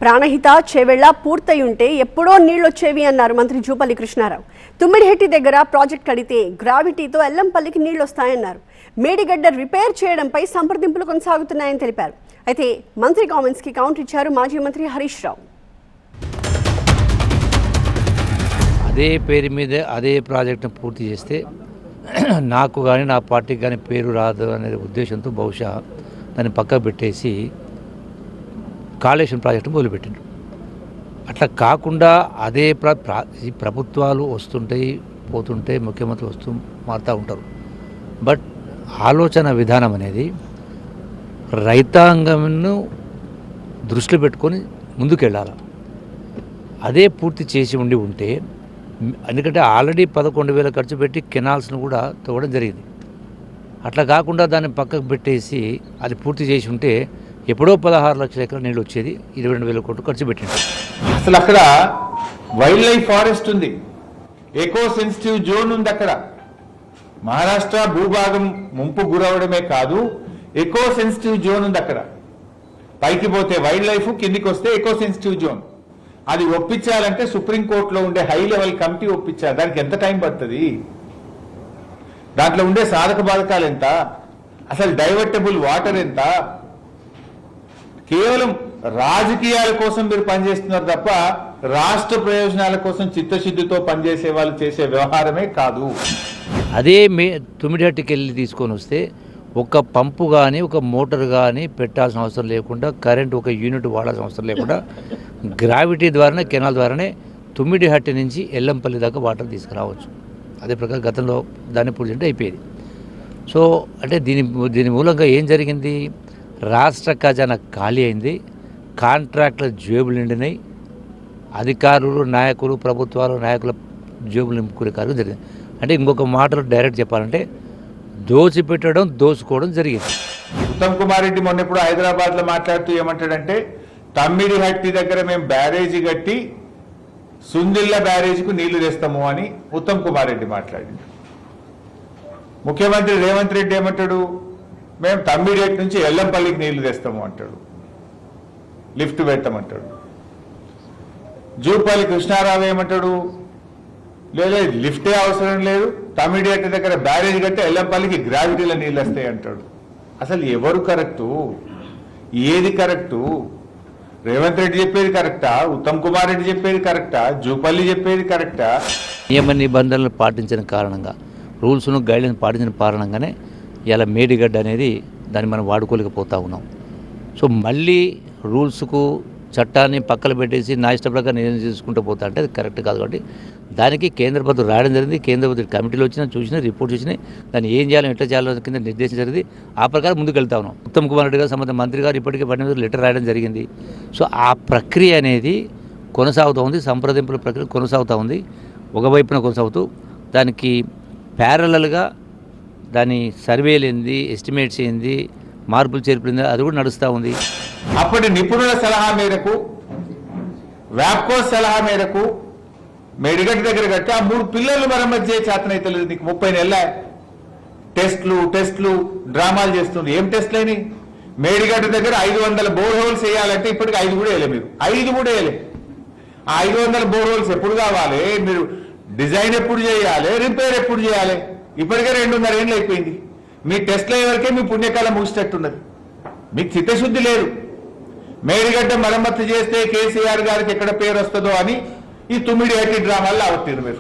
ప్రాణహిత చేవెళ్ల పూర్తయి ఉంటే ఎప్పుడో నీళ్లొచ్చేవి అన్నారు మంత్రి జూపల్లి కృష్ణారావు. తుమ్మిడిహెట్టి దగ్గర ప్రాజెక్ట్ కడితే గ్రావిటీతో ఎల్లంపల్లికి నీళ్లొస్తాయన్నారు. మేడిగడ్డ రిపేర్ చేయడంపై సంప్రదింపులు కొనసాగుతున్నాయని తెలిపారు. అయితే మంత్రి కామెంట్స్ కి కౌంటర్ ఇచ్చారు మాజీ మంత్రి హరీష్ రావు. అదే పేరు మీద అదే ప్రాజెక్టును పూర్తి చేస్తే నాకు కానీ నా పార్టీకి కానీ పేరు రాదు అనే ఉద్దేశంతో బహుశా దాన్ని పక్కకు పెట్టేసి కాళేశ్వరం ప్రాజెక్టు మొదలుపెట్టిండ్రు. అట్లా కాకుండా అదే ప్రభుత్వాలు వస్తుంటాయి పోతుంటాయి, ముఖ్యమంత్రులు మారుతూ ఉంటారు. బట్ ఆలోచన విధానం అనేది రైతాంగంను దృష్టిలో పెట్టుకొని ముందుకెళ్ళాలి. అదే పూర్తి చేసి ఉంటే ఎందుకంటే ఆల్రెడీ 11,000 ఖర్చు పెట్టి కెనాల్స్ను కూడా తవ్వడం జరిగింది. అట్లా కాకుండా దాన్ని పక్కకు పెట్టేసి అది పూర్తి చేసి ఉంటే ఎప్పుడో 16 లక్షల ఎకరాల నీళ్ళు వచ్చేది. 22,000 కోట్లు ఖర్చు పెట్టింది. అసలు అక్కడ వైల్డ్ లైఫ్ ఫారెస్ట్ ఉంది, ఎకో సెన్సిటివ్ జోన్ ఉంది. అక్కడ మహారాష్ట్ర భూభాగం ముంపు గురవడమే కాదు, ఎకో సెన్సిటివ్ జోన్ ఉంది. అక్కడ పైకి పోతే వైల్డ్ లైఫ్, కిందికి వస్తే ఎకో సెన్సిటివ్ జోన్. అది ఒప్పించాలంటే సుప్రీంకోర్టులో ఉండే హై లెవెల్ కమిటీ ఒప్పించాలి. దానికి ఎంత టైం పడుతుంది? దాంట్లో ఉండే సాధక బాధకాలు ఎంత? అసలు డైవర్టబుల్ వాటర్ ఎంత? కేవలం రాజకీయాల కోసం మీరు పనిచేస్తున్నారు తప్ప రాష్ట్ర ప్రయోజనాల కోసం చిత్తశుద్ధితో పనిచేసే వాళ్ళు చేసే వ్యవహారమే కాదు. అదే తుమ్మిడిహట్టికి వెళ్ళి తీసుకొని వస్తే ఒక పంపు కానీ ఒక మోటార్ కానీ పెట్టాల్సిన అవసరం లేకుండా, కరెంట్ ఒక యూనిట్ వాడాల్సిన అవసరం లేకుండా గ్రావిటీ ద్వారానే, కెనాల్ ద్వారానే తుమ్మిడిహట్టి నుంచి ఎల్లంపల్లి దాకా వాటర్ తీసుకురావచ్చు. అదే ప్రకారం గతంలో దాన్ని పూర్తి అయిపోయేది. సో అంటే దీని మూలంగా ఏం జరిగింది? రాష్ట్ర ఖజానా ఖాళీ అయింది, కాంట్రాక్టుల జేబులు నిండినాయి, అధికారులు, నాయకులు, ప్రభుత్వాలు, నాయకుల జేబులు నింపుకునే కార్యం జరిగింది. అంటే ఇంకొక మాటలు డైరెక్ట్ చెప్పాలంటే దోచిపెట్టడం, దోచుకోవడం జరిగింది. ఉత్తమ్ కుమార్ రెడ్డి మొన్న ఎప్పుడు హైదరాబాద్లో మాట్లాడుతూ ఏమంటాడంటే, తమ్మిడిహట్టి దగ్గర మేము బ్యారేజీ కట్టి సుందిల్ల బ్యారేజీకు నీళ్లు తెస్తాము అని ఉత్తమ్ కుమార్ రెడ్డి మాట్లాడింది. ముఖ్యమంత్రి రేవంత్ రెడ్డి ఏమంటాడు? మేము తమ్మిడిహట్టి నుంచి ఎల్లంపల్లికి నీళ్లు తెస్తాము అంటాడు, లిఫ్ట్ పెడతామంటాడు. జూపల్లి కృష్ణారావు ఏమంటాడు? లేదా లిఫ్టే అవసరం లేదు, తమ్మిడిహట్టి దగ్గర బ్యారేజ్ కట్టి ఎల్లంపల్లికి గ్రావిటీలో నీళ్ళు వస్తాయి అంటాడు. అసలు ఎవరు కరెక్టు? ఏది కరెక్టు? రేవంత్ రెడ్డి చెప్పేది కరెక్టా? ఉత్తమ్ కుమార్ రెడ్డి చెప్పేది కరెక్టా? జూపల్లి చెప్పేది కరెక్టా? నియమ నిబంధనలు పాటించిన కారణంగా, రూల్స్ను గైడ్లైన్స్ పాటించిన కారణంగానే ఇలా మేడిగడ్డ అనేది దాన్ని మనం వాడుకోలేకపోతూ ఉన్నాం. సో మళ్ళీ రూల్స్కు చట్టాన్ని పక్కన పెట్టేసి నా ఇష్ట ప్రకారం నేను చేసుకుంటూ పోతా అంటే అది కరెక్ట్ కాదు. కాబట్టి దానికి కేంద్ర ప్రభుత్వం రాయడం జరిగింది. కేంద్ర ప్రభుత్వం కమిటీలో చూసిన రిపోర్ట్ చూసినాయి, దాన్ని ఏం చేయాలో ఎట్లా చేయాలో కింద నిర్దేశం జరిగింది. ఆ ప్రకారం ముందుకు వెళ్తా ఉన్నాం. ఉత్తమ్ కుమార్ రెడ్డి గారు సంబంధించిన మంత్రి గారు ఇప్పటికే 12 లెటర్ రాయడం జరిగింది. సో ఆ ప్రక్రియ అనేది కొనసాగుతూ ఉంది, సంప్రదింపుల ప్రక్రియ కొనసాగుతూ ఉంది. ఒకవైపున కొనసాగుతూ దానికి ప్యారలల్గా దాని సర్వేలు ఏంది, ఎస్టిమేట్స్ ఏంది, మార్పులు చేర్పులు అది కూడా నడుస్తూ ఉంది. అప్పటి నిపుణుల సలహా మేరకు, వ్యాప్కో సలహా మేరకు మేడిగడ్డ దగ్గర కట్టి ఆ 3 పిల్లర్లు మరమ్మతు చేయ చేతనైతే లేదు. నీకు 30 నెలల టెస్టులు డ్రామాలు చేస్తుంది. ఏం టెస్టులు అయినాయి? మేడిగడ్డ దగ్గర 500 బోర్ హోల్స్ వేయాలంటే ఇప్పటికి 5 కూడా వేయలే. మీరు 5 కూడా వేయలే. ఆ 500 బోర్ హోల్స్ ఎప్పుడు కావాలి? మీరు డిజైన్ ఎప్పుడు చేయాలి? రిపేర్ ఎప్పుడు చేయాలి? ఇప్పటికే 2.5 ఏళ్ళు అయిపోయింది. మీ టెస్టులు అయ్యేవరకే మీ పుణ్యకాలం ముగిసేటట్టున్నది. మీకు చిత్తశుద్ధి లేదు. మేడిగడ్డ మరమ్మతు చేస్తే కేసీఆర్ గారికి ఎక్కడ పేరు వస్తుందో అని ఈ తుమ్మిడిహట్టి డ్రామాల్లో ఆవుతారు మీరు.